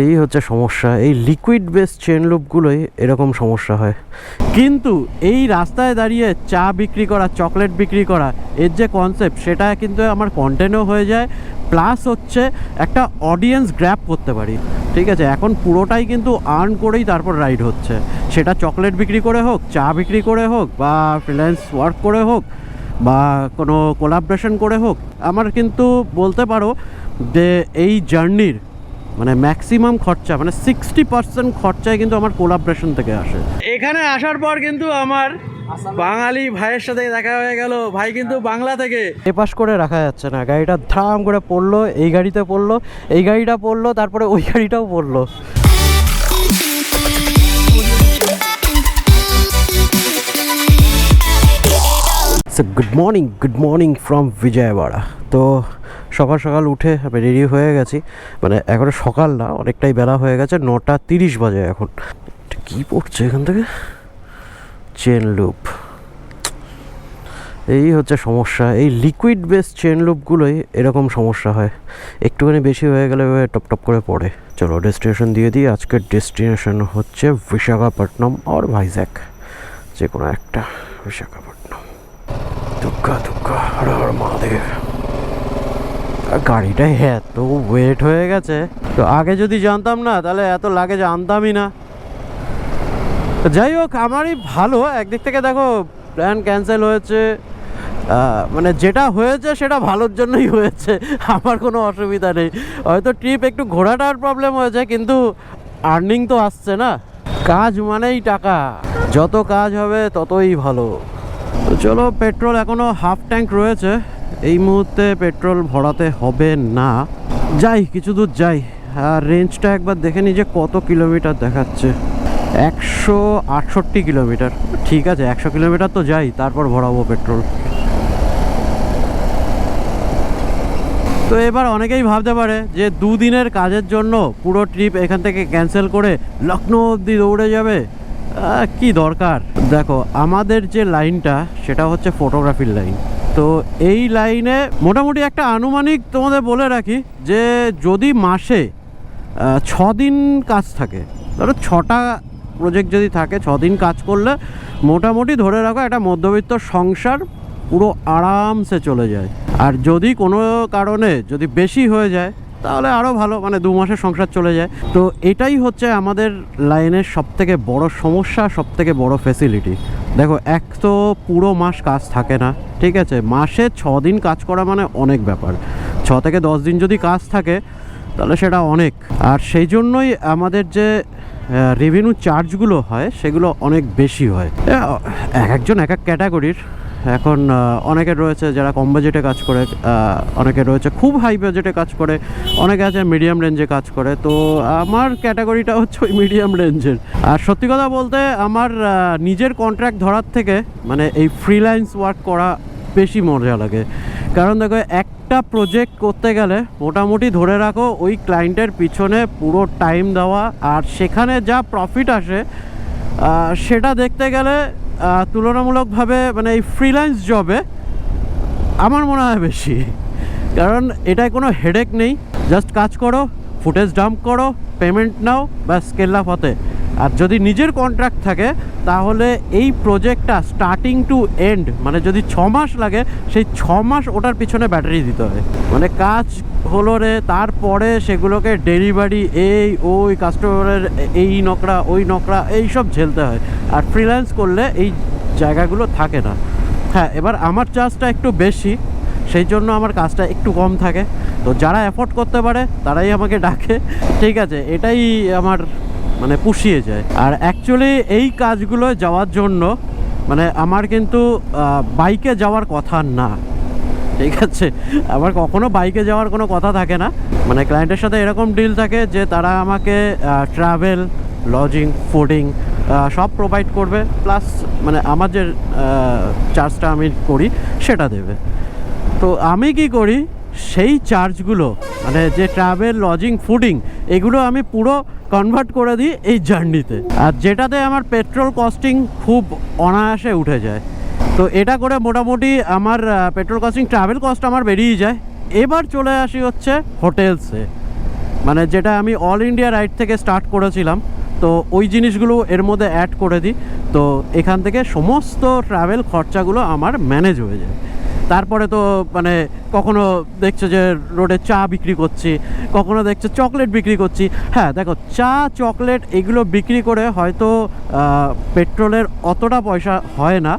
এই হচ্ছে সমস্যা, এই লিকুইড বেস চেন লুপগুলোই এরকম সমস্যা হয়। কিন্তু এই রাস্তায় দাঁড়িয়ে চা বিক্রি করা, চকলেট বিক্রি করা, এর যে কনসেপ্ট সেটা কিন্তু আমার কন্টেন্টও হয়ে যায়, প্লাস হচ্ছে একটা অডিয়েন্স গ্র্যাব করতে পারি। ঠিক আছে, এখন পুরোটাই কিন্তু আর্ন করেই তারপর রাইড হচ্ছে, সেটা চকলেট বিক্রি করে হোক, চা বিক্রি করে হোক, বা ফ্রিল্যান্স ওয়ার্ক করে হোক, বা কোনো কোলাবরেশন করে হোক। আমার কিন্তু বলতে পারো যে এই জার্নির মানে ম্যাক্সিমাম খরচা, মানে 60% খরচায় কিন্তু আমার কোলাবরেশন থেকে আসে। এখানে আসার পর কিন্তু আমার বাঙালি ভাইয়ের সাথে দেখা হয়ে গেল। ভাই কিন্তু বাংলা থেকে। এপাশ করে রাখা যাচ্ছে না, গাড়িটা ধাম করে পড়লো, এই গাড়িতে পড়লো, এই গাড়িটা পড়লো, তারপরে ওই গাড়িটাও পড়লো। Good morning from Vijayawada. তো সকাল সকাল উঠে আমি রেডি হয়ে গেছি, মানে এখনো সকাল না, অনেকটাই বেলা হয়ে গেছে, 9:30 বাজে এখন। কি পড়ছে এখান থেকে? Chain loop. এই হচ্ছে সমস্যা, এই লিকুইড বেস চেন লুপগুলোই এরকম সমস্যা হয়, একটুখানি বেশি হয়ে গেলে টপ টপ করে পড়ে। চলো ডেস্টিনেশন দিয়ে দিই। আজকের ডেস্টিনেশন হচ্ছে বিশাখাপট্টনম আর ভাইজ্যাক, যে কোনো একটা। বিশাখাপট্টনম। দুগ্গা দুগ্গা হর হর মহাদেব। গাড়িটা এত ওয়েট হয়ে গেছে, তো আগে যদি জানতাম না তাহলে এত লাগেজ আনতামই না। যাই হোক, আমারই ভালো একদিক থেকে। দেখো, প্ল্যান ক্যান্সেল হয়েছে, মানে যেটা হয়েছে সেটা ভালোর জন্যই হয়েছে, আমার কোনো অসুবিধা নেই। হয়তো ট্রিপ একটু ঘোরাটার প্রবলেম হয়েছে, কিন্তু আর্নিং তো আসছে না। কাজ মানেই টাকা, যত কাজ হবে ততই ভালো। তো চলো, পেট্রোল এখনও হাফ ট্যাঙ্ক রয়েছে, এই মুহূর্তে পেট্রোল ভরাতে হবে না। যাই, কিছু দূর যাই, আর রেঞ্জটা একবার দেখে নিই যে কত কিলোমিটার দেখাচ্ছে। 168 কিলোমিটার। ঠিক আছে, 100 কিলোমিটার তো যাই, তারপর ভরাবো পেট্রোল। তো এবার অনেকেই ভাবতে পারে যে দুদিনের কাজের জন্য পুরো ট্রিপ এখান থেকে ক্যান্সেল করে লখনৌ অবধি দৌড়ে যাবে, কি দরকার? দেখো, আমাদের যে লাইনটা সেটা হচ্ছে ফটোগ্রাফির লাইন। তো এই লাইনে মোটামুটি একটা আনুমানিক তোমাদের বলে রাখি যে যদি মাসে 6 দিন কাজ থাকে, ধরো 6টা প্রজেক্ট যদি থাকে, 6 দিন কাজ করলে মোটামুটি ধরে রাখো একটা মধ্যবিত্ত সংসার পুরো আরামসে চলে যায়। আর যদি কোনো কারণে যদি বেশি হয়ে যায় তাহলে আরও ভালো, মানে 2 মাসের সংসার চলে যায়। তো এটাই হচ্ছে আমাদের লাইনের সবথেকে বড় সমস্যা, সবথেকে বড় ফ্যাসিলিটি। দেখো, এক তো পুরো মাস কাজ থাকে না, ঠিক আছে, মাসে 6 দিন কাজ করা মানে অনেক ব্যাপার। 6 থেকে 10 দিন যদি কাজ থাকে তাহলে সেটা অনেক। আর সেই জন্যই আমাদের যে রেভিনিউ চার্জগুলো হয় সেগুলো অনেক বেশি হয়। এক একজন এক এক ক্যাটাগরির। এখন অনেকের রয়েছে যারা কম বাজেটে কাজ করে, অনেকের রয়েছে খুব হাই বাজেটে কাজ করে, অনেকে আছে মিডিয়াম রেঞ্জে কাজ করে। তো আমার ক্যাটাগরিটা হচ্ছে ওই মিডিয়াম রেঞ্জের। আর সত্যি কথা বলতে আমার নিজের কন্ট্রাক্ট ধরার থেকে মানে এই ফ্রিল্যান্স ওয়ার্ক করা বেশি মজা লাগে। কারণ দেখো, একটা প্রজেক্ট করতে গেলে মোটামুটি ধরে রাখো ওই ক্লায়েন্টের পিছনে পুরো টাইম দেওয়া, আর সেখানে যা প্রফিট আসে সেটা দেখতে গেলে তুলনামূলকভাবে মানে এই ফ্রিল্যান্স জবে আমার মনে হয় বেশি। কারণ এটায় কোনো হেডেক নেই, জাস্ট কাজ করো, ফুটেজ ডাম্প করো, পেমেন্ট নাও, বা স্কেল আপ হতে। আর যদি নিজের কন্ট্রাক্ট থাকে তাহলে এই প্রজেক্টটা স্টার্টিং টু এন্ড, মানে যদি 6 মাস লাগে, সেই 6 মাস ওটার পিছনে ব্যাটারি দিতে হয়। মানে কাজ হলো রে, তারপরে সেগুলোকে ডেলিভারি, এই ওই কাস্টমারের এই নকরা ওই নকরা এইসব ঝেলতে হয়। আর ফ্রিল্যান্স করলে এই জায়গাগুলো থাকে না। হ্যাঁ, এবার আমার চার্জটা একটু বেশি, সেই জন্য আমার কাজটা একটু কম থাকে। তো যারা অ্যাফোর্ড করতে পারে তারাই আমাকে ডাকে, ঠিক আছে, এটাই আমার মানে পুষিয়ে যায়। আর অ্যাকচুয়ালি এই কাজগুলো যাওয়ার জন্য মানে আমার কিন্তু বাইকে যাওয়ার কথা না, ঠিক আছে, আমার কখনো বাইকে যাওয়ার কোনো কথা থাকে না। মানে ক্লায়েন্টের সাথে এরকম ডিল থাকে যে তারা আমাকে ট্রাভেল, লজিং, ফুডিং সব প্রোভাইড করবে, প্লাস মানে আমার যে চার্জটা আমি করি সেটা দেবে। তো আমি কি করি, সেই চার্জগুলো মানে যে ট্রাভেল, লজিং, ফুডিং, এগুলো আমি পুরো কনভার্ট করে দিই এই জার্নিতে, আর যেটাতে আমার পেট্রোল কস্টিং খুব অনায়াসে উঠে যায়। তো এটা করে মোটামুটি আমার পেট্রোল কস্টিং, ট্রাভেল কস্ট আমার বেরিয়ে যায়। এবার চলে আসি হচ্ছে হোটেলসে। মানে যেটা আমি অল ইন্ডিয়া রাইড থেকে স্টার্ট করেছিলাম, তো ওই জিনিসগুলো এর মধ্যে অ্যাড করে দিই। তো এখান থেকে সমস্ত ট্রাভেল খরচাগুলো আমার ম্যানেজ হয়ে যায়। তারপরে তো মানে কখনো দেখছো যে রোডে চা বিক্রি করছি, কখনো দেখছো চকলেট বিক্রি করছি। হ্যাঁ দেখো, চা চকলেট এগুলো বিক্রি করে হয়তো পেট্রোলের অতটা পয়সা হয় না,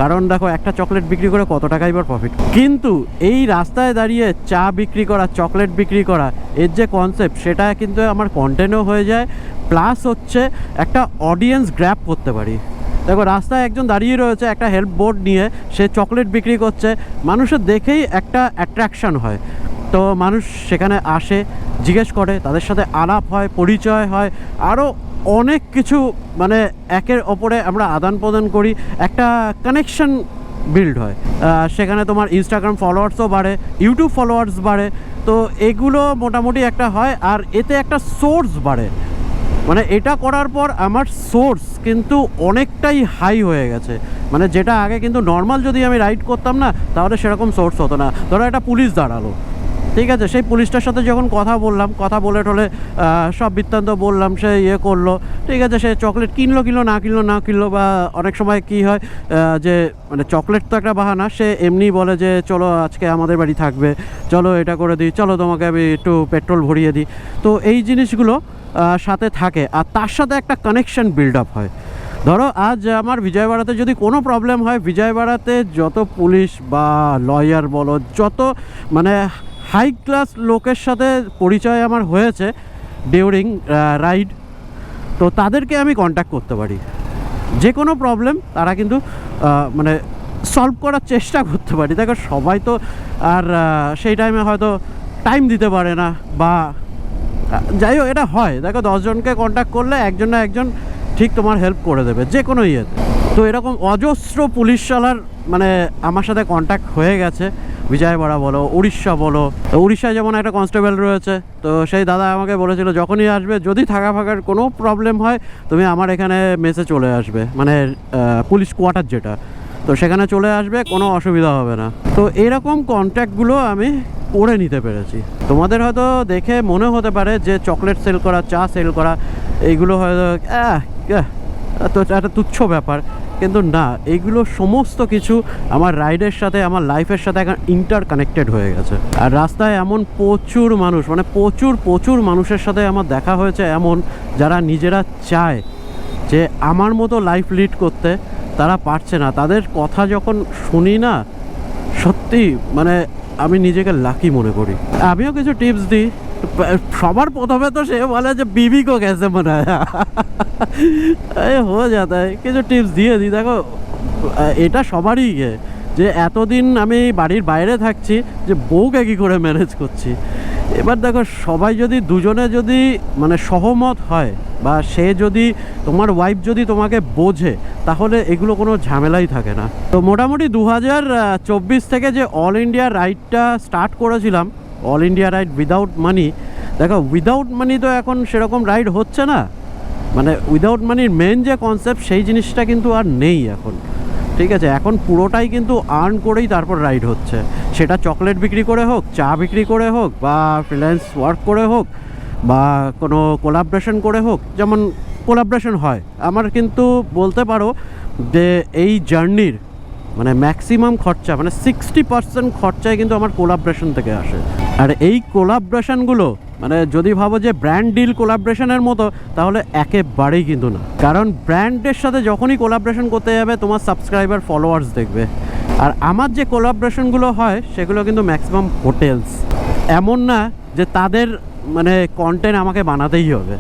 কারণ দেখো একটা চকলেট বিক্রি করে কত টাকাই বা প্রফিট। কিন্তু এই রাস্তায় দাঁড়িয়ে চা বিক্রি করা, চকলেট বিক্রি করা, এর যে কনসেপ্ট সেটা কিন্তু আমার কন্টেন্টও হয়ে যায়, প্লাস হচ্ছে একটা অডিয়েন্স গ্র্যাব করতে পারি। দেখো রাস্তায় একজন দাঁড়িয়ে রয়েছে একটা হেল্প বোর্ড নিয়ে, সে চকলেট বিক্রি করছে, মানুষের দেখেই একটা অ্যাট্রাকশান হয়। তো মানুষ সেখানে আসে, জিজ্ঞেস করে, তাদের সাথে আলাপ হয়, পরিচয় হয়, আরও অনেক কিছু, মানে একের ওপরে আমরা আদান প্রদান করি, একটা কানেকশন বিল্ড হয়। সেখানে তোমার ইনস্টাগ্রাম ফলোয়ার্সও বাড়ে, ইউটিউব ফলোয়ার্স বাড়ে। তো এগুলো মোটামুটি একটা হয়, আর এতে একটা সোর্স বাড়ে। মানে এটা করার পর আমার সোর্স কিন্তু অনেকটাই হাই হয়ে গেছে। মানে যেটা আগে কিন্তু নর্মাল যদি আমি রাইড করতাম না, তাহলে সেরকম সোর্স হতো না। ধরো একটা পুলিশ দাঁড়ালো, ঠিক আছে, সেই পুলিশটার সাথে যখন কথা বললাম, কথা বলে টলে সব বৃত্তান্ত বললাম, সে ইয়ে করলো, ঠিক আছে, সে চকলেট কিনলো না কিনলো, বা অনেক সময় কি হয় যে মানে চকলেট তো একটা বাহানা, সে এমনি বলে যে চলো আজকে আমাদের বাড়ি থাকবে, চলো এটা করে দিই, চলো তোমাকে আমি একটু পেট্রোল ভরিয়ে দিই। তো এই জিনিসগুলো সাথে থাকে, আর তার সাথে একটা কানেকশন বিল্ড আপ হয়। ধরো আজ আমার বিজয়বাড়াতে যদি কোনো প্রবলেম হয়, বিজয়বাড়াতে যত পুলিশ বা লয়ার বলো, যত মানে হাই ক্লাস লোকের সাথে পরিচয় আমার হয়েছে ডিউরিং রাইড, তো তাদেরকে আমি কন্ট্যাক্ট করতে পারি। যে কোনো প্রবলেম তারা কিন্তু মানে সলভ করার চেষ্টা করতে পারি। দেখো সবাই তো আর সেই টাইমে হয়তো টাইম দিতে পারে না, বা যাই হোক এটা হয়। দেখো 10 জনকে কন্ট্যাক্ট করলে একজন না একজন ঠিক তোমার হেল্প করে দেবে যে কোনো ইয়েতে। তো এরকম অজস্র পুলিশওয়ালার মানে আমার সাথে কন্ট্যাক্ট হয়ে গেছে, বিজয়বাড়া বলো, উড়িষ্যা বলো। উড়িষ্যায় যেমন একটা কনস্টেবল রয়েছে, তো সেই দাদা আমাকে বলেছিল যখনই আসবে, যদি থাকা ফাঁকার কোনো প্রবলেম হয়, তুমি আমার এখানে মেসে চলে আসবে, মানে পুলিশ কোয়ার্টার যেটা, তো সেখানে চলে আসবে, কোনো অসুবিধা হবে না। তো এরকম কন্ট্যাক্টগুলো আমি করে নিতে পেরেছি। তোমাদের হয়তো দেখে মনে হতে পারে যে চকলেট সেল করা, চা সেল করা, এইগুলো হয়তো তো একটা তুচ্ছ ব্যাপার, কিন্তু না, এইগুলো সমস্ত কিছু আমার রাইডের সাথে, আমার লাইফের সাথে এখন ইন্টার কানেক্টেড হয়ে গেছে। আর রাস্তায় এমন প্রচুর মানুষ, মানে প্রচুর মানুষের সাথে আমার দেখা হয়েছে, এমন যারা নিজেরা চায় যে আমার মতো লাইফ লিড করতে, তারা পারছে না। তাদের কথা যখন শুনি না, সত্যি মানে আমি নিজেকে লাকি মনে করি। আমিও কিছু টিপস দিই। সবার প্রথমে তো সে বলে যে বিবি কো कैसे बनाया হয়ে যাতা কিছু টিপস দিয়ে দিই। দেখো এটা সবারই যে এতদিন আমি বাড়ির বাইরে থাকছি, যে বউকে কী করে ম্যানেজ করছি। এবার দেখো সবাই যদি দুজনে যদি মানে সহমত হয়, বা সে যদি তোমার ওয়াইফ যদি তোমাকে বোঝে, তাহলে এগুলো কোনো ঝামেলাই থাকে না। তো মোটামুটি 2024 থেকে যে অল ইন্ডিয়া রাইডটা স্টার্ট করেছিলাম, অল ইন্ডিয়া রাইড উইদাউট মানি, দেখো উইদাউট মানি তো এখন সেরকম রাইড হচ্ছে না। মানে উইদাউট মানির মেন যে কনসেপ্ট, সেই জিনিসটা কিন্তু আর নেই এখন, ঠিক আছে। এখন পুরোটাই কিন্তু আর্ন করেই তারপর রাইড হচ্ছে, সেটা চকলেট বিক্রি করে হোক, চা বিক্রি করে হোক, বা ফ্রিল্যান্স ওয়ার্ক করে হোক, বা কোনো কোলাবরেশন করে হোক। যেমন কোলাবরেশন হয় আমার, কিন্তু বলতে পারো যে এই জার্নির মানে ম্যাক্সিমাম খরচা, মানে 60% খরচায় কিন্তু আমার কোলাবরেশন থেকে আসে। আর এই কোলাবরেশনগুলো মানে যদি ভাবো যে ব্র্যান্ড ডিল কোলাবরেশনের মতো, তাহলে একেবারেই কিন্তু না। কারণ ব্র্যান্ডের সাথে যখনই কোলাবরেশন করতে যাবে, তোমার সাবস্ক্রাইবার ফলোয়ার্স দেখবে। আর আমার যে কোলাবরেশনগুলো হয়, সেগুলো কিন্তু ম্যাক্সিমাম হোটেলস। এমন না যে তাদের মানে কন্টেন্ট আমাকে বানাতেই হবে,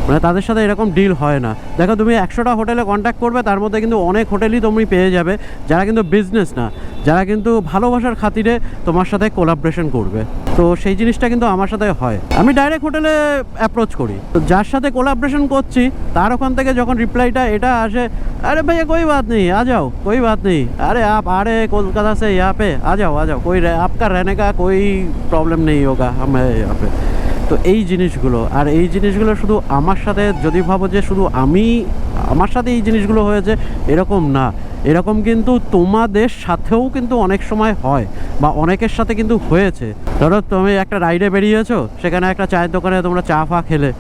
মানে তাদের সাথে এরকম ডিল হয় না। দেখো তুমি 100টা হোটেলে কন্ট্যাক্ট করবে, তার মধ্যে কিন্তু অনেক হোটেলই তুমি পেয়ে যাবে যারা কিন্তু বিজনেস না, যারা কিন্তু ভালোবাসার খাতিরে তোমার সাথে কোলাবরেশন করবে। তো সেই জিনিসটা কিন্তু আমার সাথে হয়। আমি ডাইরেক্ট হোটেলে অ্যাপ্রোচ করি, তো যার সাথে কোলাবরেশন করছি তার ওখান থেকে যখন রিপ্লাইটা এটা আসে, আরে भैया कोई बात नहीं आ जाओ, कोई बात नहीं, अरे आप आ रहे कोलकाता से यहाँ पे आ जाओ, कोई आपका रहने का कोई प्रॉब्लम नहीं होगा, हम है यहाँ पे। তো এই জিনিসগুলো, আর এই জিনিসগুলো শুধু আমার সাথে, যদি ভাবো যে শুধু আমার সাথে এই জিনিসগুলো হয়েছে, এরকম না। এরকম কিন্তু তোমাদের সাথেও কিন্তু অনেক সময় হয় বা অনেকের সাথে কিন্তু হয়েছে। ধরো তুমি একটা রাইডে বেরিয়েছো, সেখানে একটা চায়ের দোকানে তোমরা চা ফা খেলে,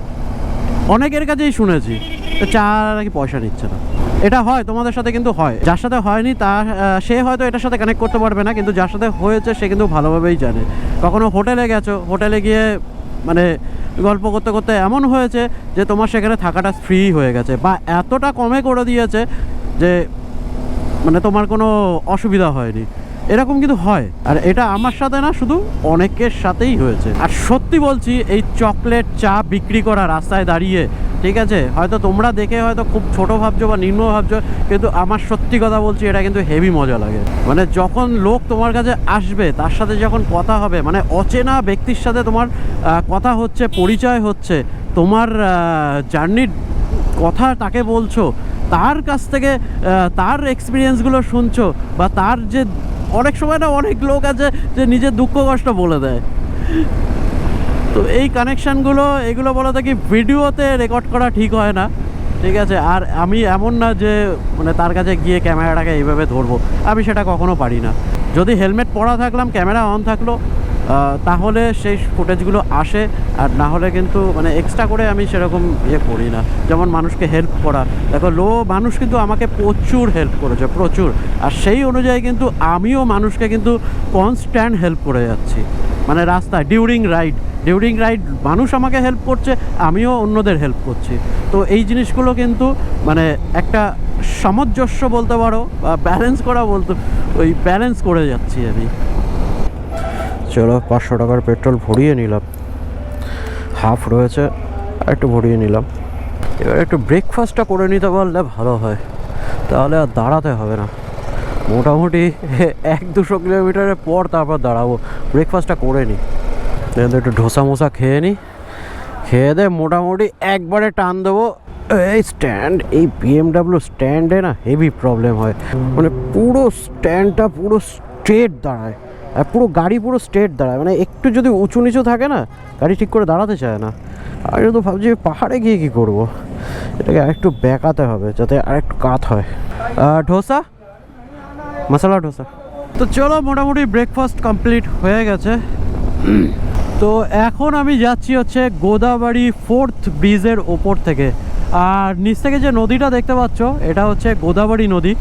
অনেকের কাছেই শুনেছি তো চা নাকি পয়সা নিচ্ছে না। এটা হয়, তোমাদের সাথে কিন্তু হয়। যার সাথে হয়নি তার সে হয়তো এটার সাথে কানেক্ট করতে পারবে না, কিন্তু যার সাথে হয়েছে সে কিন্তু ভালোভাবেই জানে। কখনো হোটেলে গেছো, হোটেলে গিয়ে মানে গল্প করতে করতে এমন হয়েছে যে তোমার সেখানে থাকাটা ফ্রি হয়ে গেছে বা এতটা কমে করে দিয়েছে যে মানে তোমার কোনো অসুবিধা হয়নি। এরকম কিন্তু হয়, আর এটা আমার সাথে না, শুধু অনেকের সাথেই হয়েছে। আর সত্যি বলছি, এই চকলেট চা বিক্রি করা রাস্তায় দাঁড়িয়ে, ঠিক আছে, হয়তো তোমরা দেখে হয়তো খুব ছোট ভাবছো বা নিম্ন ভাবছো, কিন্তু আমার সত্যি কথা বলছি, এটা কিন্তু হেভি মজা লাগে। মানে যখন লোক তোমার কাছে আসবে, তার সাথে যখন কথা হবে, মানে অচেনা ব্যক্তির সাথে তোমার কথা হচ্ছে, পরিচয় হচ্ছে, তোমার জার্নির কথা তাকে বলছো, তার কাছ থেকে তার এক্সপিরিয়েন্সগুলো শুনছো, বা তার যে অনেক সময় না অনেক লোক আছে যে নিজের দুঃখ কষ্ট বলে দেয়। তো এই কানেকশানগুলো, এগুলো বলা থাকি ভিডিওতে রেকর্ড করা ঠিক হয় না, ঠিক আছে। আর আমি এমন না যে মানে তার কাছে গিয়ে ক্যামেরাটাকে এইভাবে ধরবো, আমি সেটা কখনো পারি না। যদি হেলমেট পরা থাকলাম, ক্যামেরা অন থাকলো, তাহলে সেই ফুটেজগুলো আসে। আর না হলে কিন্তু মানে এক্সট্রা করে আমি সেরকম ইয়ে করি না। যেমন মানুষকে হেল্প করা, দেখো মানুষ কিন্তু আমাকে প্রচুর হেল্প করেছে, প্রচুর। আর সেই অনুযায়ী কিন্তু আমিও মানুষকে কিন্তু কনস্ট্যান্ট হেল্প করে যাচ্ছি। মানে রাস্তায় ডিউরিং রাইড মানুষ আমাকে হেল্প করছে, আমিও অন্যদের হেল্প করছি। তো এই জিনিসগুলো কিন্তু মানে একটা সামঞ্জস্য বলতে পারো, বা ব্যালেন্স করা বলতে, ওই ব্যালেন্স করে যাচ্ছি আমি। চলো 500 টাকার পেট্রোল ভরিয়ে নিলাম, হাফ রয়েছে, আর একটু ভরিয়ে নিলাম। এবার একটু ব্রেকফাস্টটা করে নিতে পারলে ভালো হয়, তাহলে আর দাঁড়াতে হবে না। মোটামুটি 100-200 কিলোমিটারের পর তারপর দাঁড়াবো। ব্রেকফাস্টটা করে নিই, একটু ধোসা মোসা খেয়ে নিই, খেয়ে দে মোটামুটি একবারে টান দেবো। এই স্ট্যান্ড, এই BMW স্ট্যান্ডে না হেভি প্রবলেম হয়, মানে পুরো স্ট্যান্ডটা পুরো স্ট্রেট দাঁড়ায়, আর পুরো গাড়ি পুরো স্ট্রেট দাঁড়ায়। মানে একটু যদি উঁচু নিচু থাকে না, গাড়ি ঠিক করে দাঁড়াতে চায় না। আর তো ভাবছি পাহাড়ে গিয়ে কী করবো, এটাকে আরেকটু বেঁকাতে হবে যাতে আরেকটু কাত হয়। ধোসা, মশলা ধোসা। তো চলো, মোটামুটি ব্রেকফাস্ট কমপ্লিট হয়ে গেছে। তো এখন আমি যাচ্ছি হচ্ছে গোদাবাড়ি 4th ব্রিজের ওপর থেকে। আর নিচ থেকে যে নদীটা দেখতে পাচ্ছ, এটা হচ্ছে গোদাবাড়ি নদী।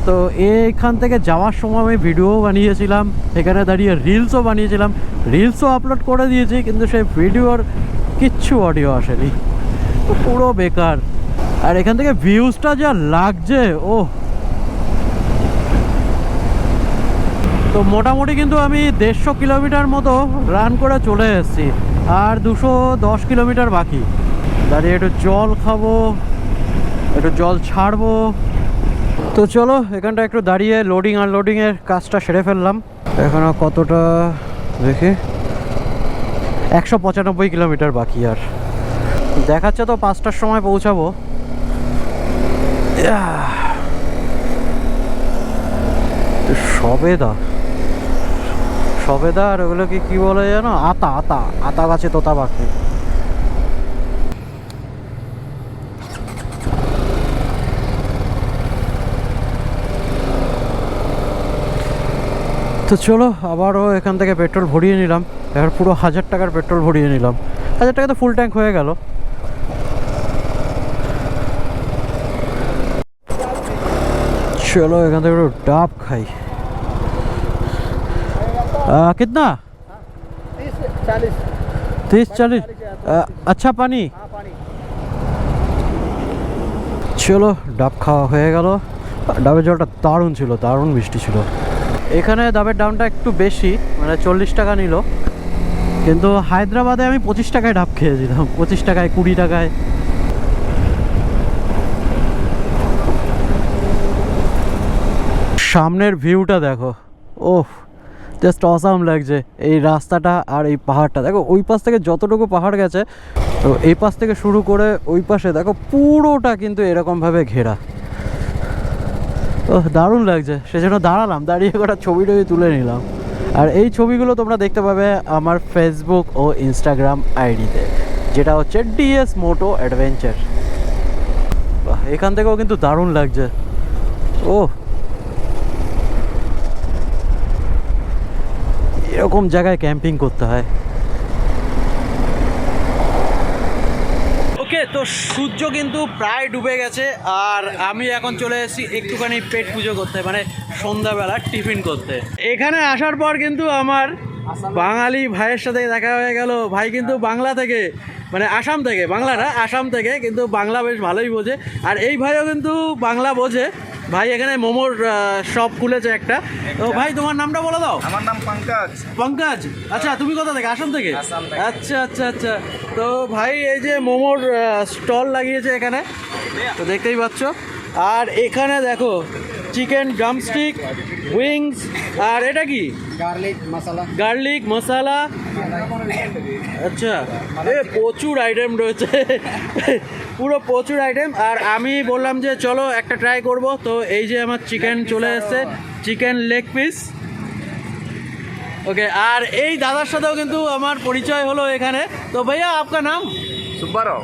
তো এইখান থেকে যাওয়ার সময় আমি ভিডিও বানিয়েছিলাম, এখানে দাঁড়িয়ে রিলসও বানিয়েছিলাম, রিলসও আপলোড করে দিয়েছি, কিন্তু সেই ভিডিওর কিচ্ছু অডিও আসেনি, পুরো বেকার। আর এখান থেকে ভিউজটা যা লাগছে, ও তো মোটামুটি কিন্তু আমি 150 কিলোমিটার মতো রান করে চলে এসেছি, আর 210 কিলোমিটার বাকি। দাঁড়িয়ে একটু জল খাবো, একটু জল ছাড়বো। তো চলো, এখানটা একটু দাঁড়িয়ে লোডিং আনলোডিংয়ের কাজটা সেরে ফেললাম। এখানে কতটা দেখি, 195 কিলোমিটার বাকি। আর দেখাচ্ছে তো 5টার সময় পৌঁছাবো। সবেদা আর ওগুলোকে কি বলে জানো, আতা গাছে তোতা পাখি। তো চলো, আবারও এখান থেকে পেট্রোল ভরিয়ে নিলাম। এবার পুরো 1000 টাকার পেট্রোল ভরিয়ে নিলাম। 1000 টাকা তো ফুল ট্যাঙ্ক হয়ে গেল। চলো, এখান থেকে একটু ডাব খাই। कितना 30-40? अच्छा पानी। চলো, ডাব খাওয়া হয়ে গেল। ডাবের জলটা দারুণ ছিল, দারুণ মিষ্টি ছিল। এখানে ডাবের দামটা একটু বেশি, মানে 40 টাকা নিল, কিন্তু হায়দ্রাবাদে আমি 25 টাকায় ডাব খেয়েছিলাম, 25 টাকায়, 20 টাকায়। সামনের ভিউটা দেখো, ওহ জাস্ট অসাম লাগছে। এই রাস্তাটা আর এই পাহাড়টা দেখো, ওই পাশ থেকে যতটুকু পাহাড় গেছে, তো এই পাশ থেকে শুরু করে ওই পাশে দেখো পুরোটা কিন্তু এরকমভাবে ঘেরা। ও দারুণ লাগছে, সেজন্য দাঁড়ালাম, দাঁড়িয়ে কটা ছবি তুলে নিলাম। আর এই ছবিগুলো তোমরা দেখতে পাবে আমার ফেসবুক ও ইনস্টাগ্রাম আইডিতে, যেটা হচ্ছে DS মোটো অ্যাডভেঞ্চার। এখান থেকেও কিন্তু দারুণ লাগছে। ও এরকম জায়গায় ক্যাম্পিং করতে হয়। ওকে, তো সূর্য কিন্তু প্রায় ডুবে গেছে আর আমি এখন চলে এসেছি একটুখানি পেট পুজো করতে, মানে সন্ধ্যাবেলা টিফিন করতে। এখানে আসার পর কিন্তু আমার বাঙালি ভাইয়ের সাথে দেখা হয়ে গেল। ভাই কিন্তু বাংলা থেকে, মানে আসাম থেকে, বাংলা না আসাম থেকে, কিন্তু বাংলা বেশ ভালোই বোঝে। আর এই ভাইও কিন্তু বাংলা বোঝে। ভাই এখানে মোমোর শপ খুলেছে একটা। তো ভাই তোমার নামটা বলে দাও। আমার নাম পঙ্কজ। পঙ্কজ, আচ্ছা তুমি কোথা থেকে? আসাম থেকে? আসাম থেকে। আচ্ছা আচ্ছা আচ্ছা। তো ভাই এই যে মোমোর স্টল লাগিয়েছে এখানে, তো দেখতেই পাচ্ছ। আর এখানে দেখো চিকেন ড্রামস্টিক, উইংস, আর এটা কি গার্লিক মশলা। আচ্ছা, প্রচুর আইটেম রয়েছে, পুরো প্রচুর আইটেম। আর আমি বললাম যে চলো একটা ট্রাই করব। তো এই যে আমার চিকেন চলে এসেছে, চিকেন লেগ পিস। ওকে, আর এই দাদার সাথেও কিন্তু আমার পরিচয় হলো এখানে। तो भैया आपका नाम? सुब्बा राव।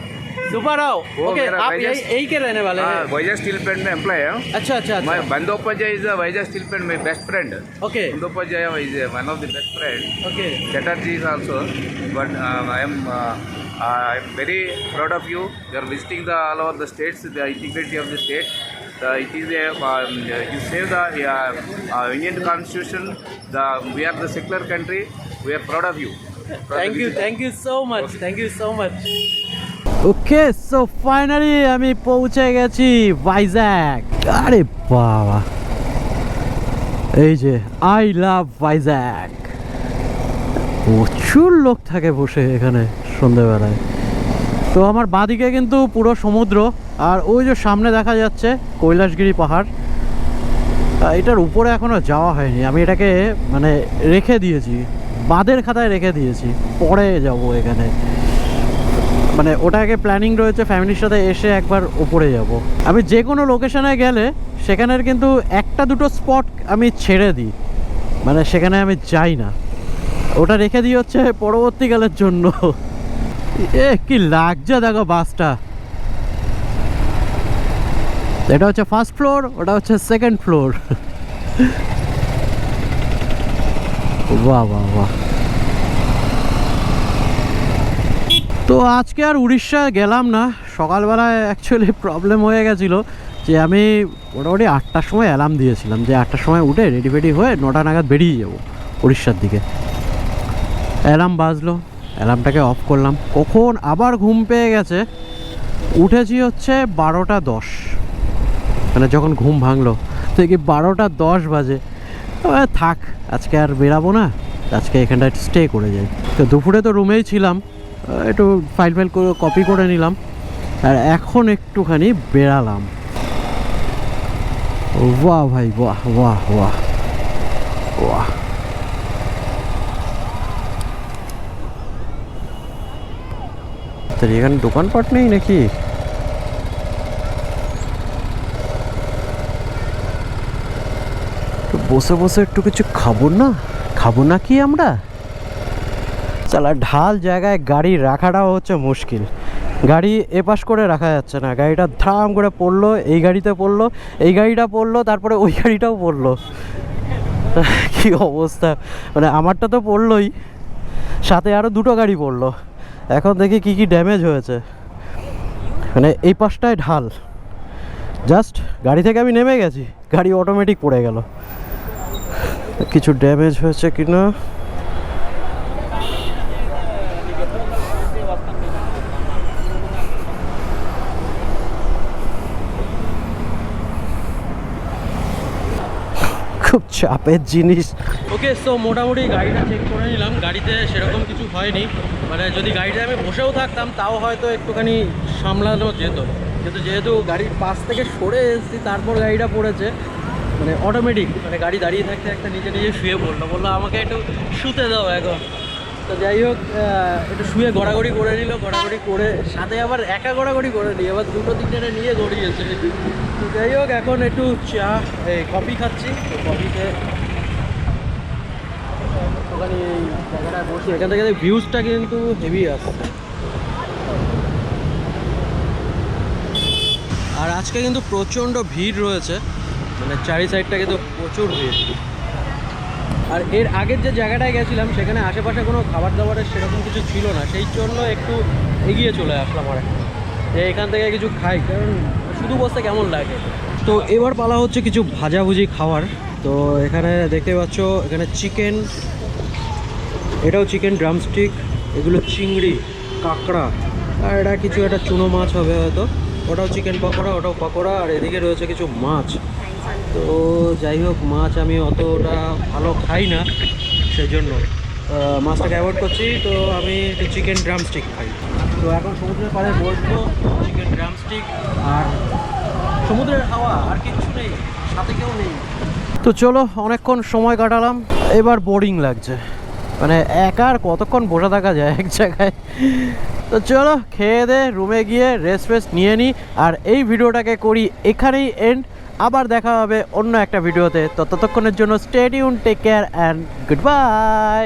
सुब्बा राव। ओके, आप यही के रहने वाले हैं? वैजाग स्टील प्लांट में एम्प्लॉय है। अच्छा अच्छा अच्छा। मैं Bandopadhyay is Vizag steel plant में best friend. Okay. Bandopadhyay is one of the best friend. Okay. Chatterjee is also, but I am very proud of you. You are visiting the all over the states, the integrity of the state. It is you save the Indian Constitution. We are the secular country. We are proud of you. Thank you so much. Thank you so much. Okay, so finally আমি পৌঁছে গেছি ভাইজ্যাগ। আরে বাবা, এই যে I love Vizag. প্রচুর লোক থাকে বসে এখানে সন্ধ্যেবেলায়। তো আমার বাঁদিকে কিন্তু পুরো সমুদ্র, আর ওই যে সামনে দেখা যাচ্ছে কৈলাসগিরি পাহাড়। এটার উপরে এখনও যাওয়া হয়নি, আমি এটাকে মানে রেখে দিয়েছি, বাঁধের খাতায় রেখে দিয়েছি, পরে যাব এখানে। মানে ওটাকে প্ল্যানিং রয়েছে ফ্যামিলির সাথে এসে একবার ওপরে যাব। আমি যে কোনো লোকেশনে গেলে সেখানের কিন্তু একটা দুটো স্পট আমি ছেড়ে দিই, মানে সেখানে আমি যাই না, ওটা রেখে দিই হচ্ছে পরবর্তীকালের জন্য। এ কি লাগছে দেখো বাসটা। এটা হচ্ছে ফার্স্ট ফ্লোর, ওটা হচ্ছে সেকেন্ড ফ্লোর। বাহ বাহ বাহ। তো আজকে আর উড়িষ্যা গেলাম না। সকালবেলায় অ্যাকচুয়ালি প্রবলেম হয়ে গেছিলো যে আমি মোটামুটি 8টার সময় অ্যালার্ম দিয়েছিলাম যে 8টার সময় উঠে রেডি ফেডি হয়ে 9টা নাগাদ বেরিয়ে যাবো উড়িষ্যার দিকে। অ্যালার্ম বাজলো, অ্যালার্মটাকে অফ করলাম, কখন আবার ঘুম পেয়ে গেছে। উঠেছি হচ্ছে 12টা 10, মানে যখন ঘুম ভাঙলো থেকে 12টা 10 বাজে। থাক, আজকে আর বেরাবো না, আজকে এখানটায় স্টে করে যাই। তো দুপুরে তো রুমেই ছিলাম, একটু ফাইল করে কপি করে নিলাম, আর এখন একটুখানি বেরালাম। বাহ ভাই, বাহ বাহ বাহ বাহ। এখানে দোকানপাট নেই নাকি? বসে বসে একটু কিছু খাবো না কি আমরা? চালা ঢাল জায়গায় গাড়ি রাখাটাও হচ্ছে মুশকিল। গাড়ি এপাশ করে রাখা যাচ্ছে না, গাড়িটা ধাম করে পড়লো, এই গাড়িতে পড়লো, এই গাড়িটা পড়লো, তারপরে ওই গাড়িটাও পড়লো। কি অবস্থা, মানে আমারটা তো পড়লোই, সাথে আরও 2টো গাড়ি পড়লো। এখন দেখি কি ড্যামেজ হয়েছে। মানে এই পাশটায় ঢাল, জাস্ট গাড়ি থেকে আমি নেমে গেছি, গাড়ি অটোমেটিক পড়ে গেল। কিছু ড্যামেজ হয়েছে কিনা খুব চাপের জিনিস। ওকে, সো মোটামুটি গাড়িটা চেক করে নিলাম, গাড়িতে সেরকম কিছু হয়নি। মানে যদি গাড়িতে আমি বসেও থাকতাম তাও হয়তো একটুখানি সামলানো যেত, কিন্তু যেহেতু গাড়ির পাশ থেকে সরে এসেছি তারপর গাড়িটা পড়েছে, মানে অটোমেটিক, মানে গাড়ি দাঁড়িয়ে থাকতে একটা নিজে শুয়ে বললো আমাকে একটু শুতে দাও এখন। তো যাই হোক, একটু শুয়ে গড়াগড়ি করে নিল, গড়াগড়ি করে সাথে আবার একা গড়াগড়ি করে নিই, আবার 2-3 নিয়ে গড়িয়েছে। তো যাই হোক, এখন একটু কফি খাচ্ছি। তো কফিতে ওখানে এই জায়গাটায় বসি, এখান থেকে ভিউজটা কিন্তু হেভি আসছে। আর আজকে কিন্তু প্রচণ্ড ভিড় রয়েছে, মানে চারি সাইডটা কিন্তু প্রচুর ভিড়। আর এর আগের যে জায়গাটায় গেছিলাম সেখানে আশেপাশে কোনো খাবার দাবারের সেরকম কিছু ছিল না, সেই জন্য একটু এগিয়ে চলে আসলাম আর কি, যে এখান থেকে কিছু খাই, কারণ শুধু বসতে কেমন লাগে। তো এবার পালা হচ্ছে কিছু ভাজাভুজি খাওয়ার। তো এখানে দেখতে পাচ্ছ এখানে চিকেন, এটাও চিকেন ড্রামস্টিক, এগুলো চিংড়ি, কাঁকড়া, আর এটা কিছু একটা চুনো মাছ হবে হয়তো, ওটাও চিকেন পকোড়া, ওটাও পকোড়া, আর এদিকে রয়েছে কিছু মাছ। তো যাই হোক, মাছ আমি অতটা ভালো খাই না, সেই জন্য মাছটাকে অ্যাভয়েড করছি। তো আমি একটু চিকেন ড্রামস্টিক খাই। তো এখন সমুদ্রের পাড়ে বসবো, চিকেন ড্রামস্টিক আর সমুদ্রের হাওয়া, আর কিচ্ছু নেই, সাথে কেউ নেই। তো চলো, অনেকক্ষণ সময় কাটালাম, এবার বোরিং লাগছে, মানে একা আর কতক্ষণ বসে থাকা যায় এক জায়গায়। তো চলো খেয়ে দে রুমে গিয়ে রেস্ট নিয়ে নিই, আর এই ভিডিওটাকে করি এখানেই এন্ড। আবার দেখা হবে অন্য একটা ভিডিওতে, তো ততক্ষণের জন্য stay tune, take care and good by.